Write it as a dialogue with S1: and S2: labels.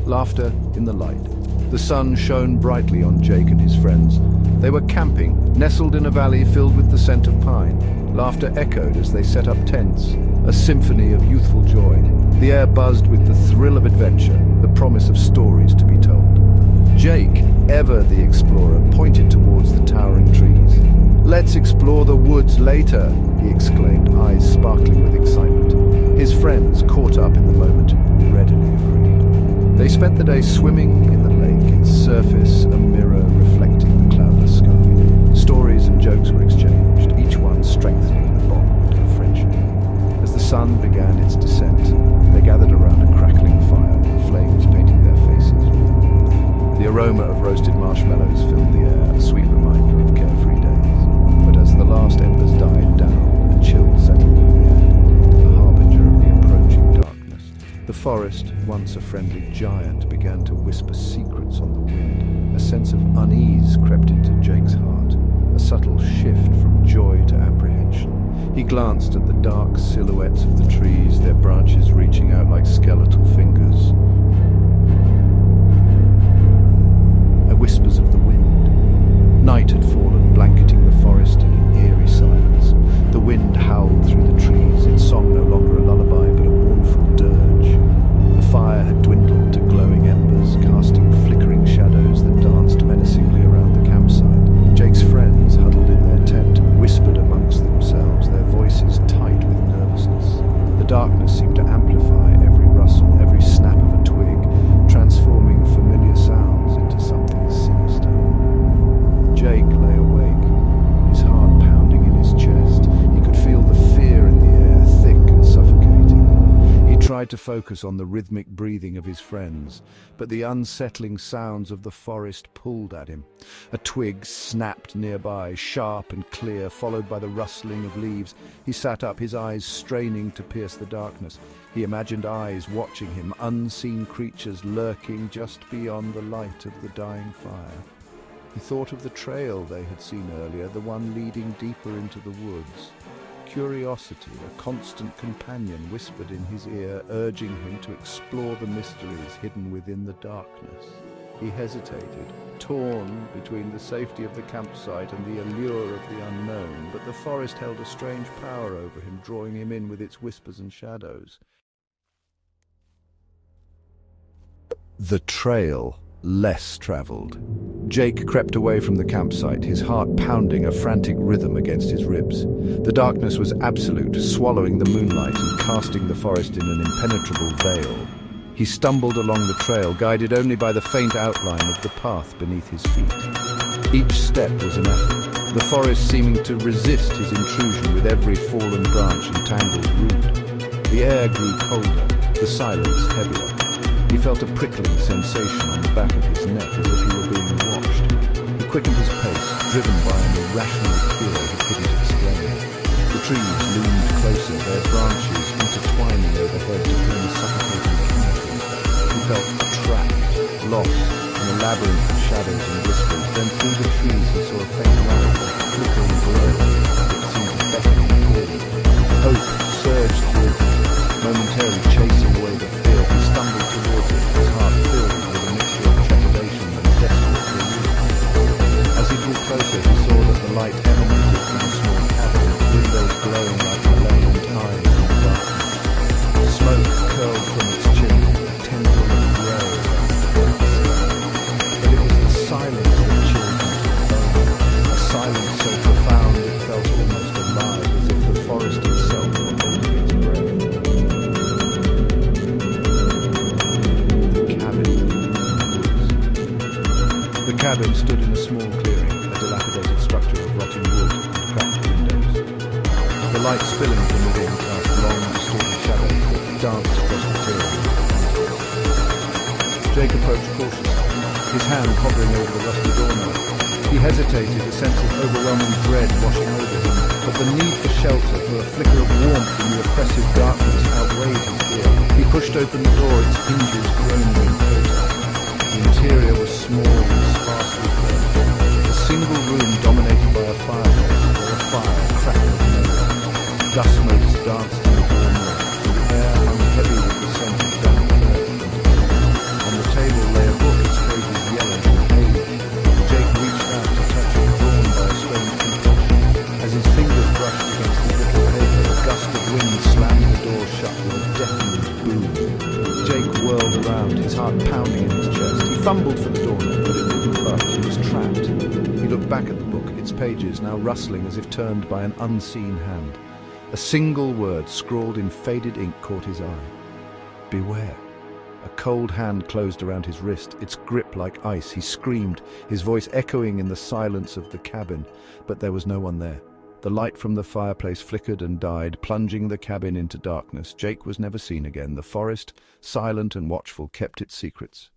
S1: laughter in the light. The sun shone brightly on Jake and his friends. They were camping, nestled in a valley filled with the scent of pine. Laughter echoed as they set up tents, a symphony of youthful joy. The air buzzed with the thrill of adventure, the promise of stories to be told. Jake, ever the explorer, pointed towards the towering trees. "Let's explore the woods later," he exclaimed, eyes sparkling with excitement. His friends, caught up in the moment, readily agreed. They spent the day swimming in the lake, its surface a mirror reflecting the cloudless sky. Stories and jokes were exchanged, each one strengthening the bond of friendship. As the sun began its descent, they gathered around a crackling fire, flames painting their faces. The aroma of roasted marshmallows filled the air, a sweet reminder of carefree days. But as the last embers died down, a chill settled in the air, a harbinger of the approaching darkness. The forest, once a friendly giant, began to whisper secrets on the wind. A sense of unease crept into Jake's heart, a subtle shift from joy to apprehension. He glanced at the dark silhouettes of the trees, their branches reaching out like skeletal fingers. Whispers of the wind. Night had fallen, blanketing the forest in an eerie silence. The wind howled through the trees, its song no longer a lullaby but a mournful dirge. The fire had dwindled to glowing embers, casting flickering shadows that danced menacingly around the campsite. Jake's friends, huddled in their tent, whispered amongst themselves, their voices tight with nervousness. The darkness seemed to amplify every rustle, every snap of a twig, transforming familiar sounds into something sinister. Jake lay awake, his heart pounding in his chest. He could feel the fear in the air, thick and suffocating. He tried to focus on the rhythmic breathing of his friends, but the unsettling sounds of the forest pulled at him. A twig snapped nearby, sharp and clear, followed by the rustling of leaves. He sat up, his eyes straining to pierce the darkness. He imagined eyes watching him, unseen creatures lurking just beyond the light of the dying fire. He thought of the trail they had seen earlier, the one leading deeper into the woods. Curiosity, a constant companion, whispered in his ear, urging him to explore the mysteries hidden within the darkness. He hesitated, torn between the safety of the campsite and the allure of the unknown, but the forest held a strange power over him, drawing him in with its whispers and shadows. The trail, less traveled. Jake crept away from the campsite, his heart pounding a frantic rhythm against his ribs. The darkness was absolute, swallowing the moonlight and casting the forest in an impenetrable veil. He stumbled along the trail, guided only by the faint outline of the path beneath his feet. Each step was an effort, the forest seeming to resist his intrusion with every fallen branch and tangled root. The air grew colder, the silence heavier. He felt a prickling sensation on the back of his neck as if he were being watched. He quickened his pace, driven by an irrational fear he couldn't explain. The trees loomed closer, their branches intertwining overhead to form a suffocating canopy. He felt trapped, lost in a labyrinth of shadows and whispers. Then through the trees he saw a faint light, a flickering glow that seemed to beckon him forward. Hope surged through him, momentarily chasing away the fear. He stumbled towards it, his heart filled with a mixture of trepidation and desperate relief. As he drew closer, he saw that the light emanated from a small cabin, windows glowing like malevolent eyes in the darkness. Smoke curled from its chimney, a tendril of grey. But it was the silence that chilled him to the bone, a silence so profound it felt almost alive, as if the forest itself were holding its breath. The cabin stood in a small clearing, a dilapidated structure of rotting wood and cracked windows. The light spilling from within cast long, distorted shadows that danced across the clearing. Jake approached cautiously, his hand hovering over the rusty doorknob. He hesitated, a sense of overwhelming dread washing over him, but the need for shelter, for a flicker of warmth in the oppressive darkness, outweighed his fear. He pushed open the door, its hinges groaning in protest. The interior was small and sparsely furnished. A single room dominated by a fireplace, where a fire crackled nowhere. Dust motes danced in the warm light, and the air hung heavy with the scent of damp earth. On the table Jake whirled around, his heart pounding in his chest. He fumbled for the doorknob, but it didn't budge. He was trapped. He looked back at the book, its pages now rustling as if turned by an unseen hand. A single word, scrawled in faded ink, caught his eye. Beware. A cold hand closed around his wrist, its grip like ice. He screamed, his voice echoing in the silence of the cabin, but there was no one there. The light from the fireplace flickered and died, plunging the cabin into darkness. Jake was never seen again. The forest, silent and watchful, kept its secrets.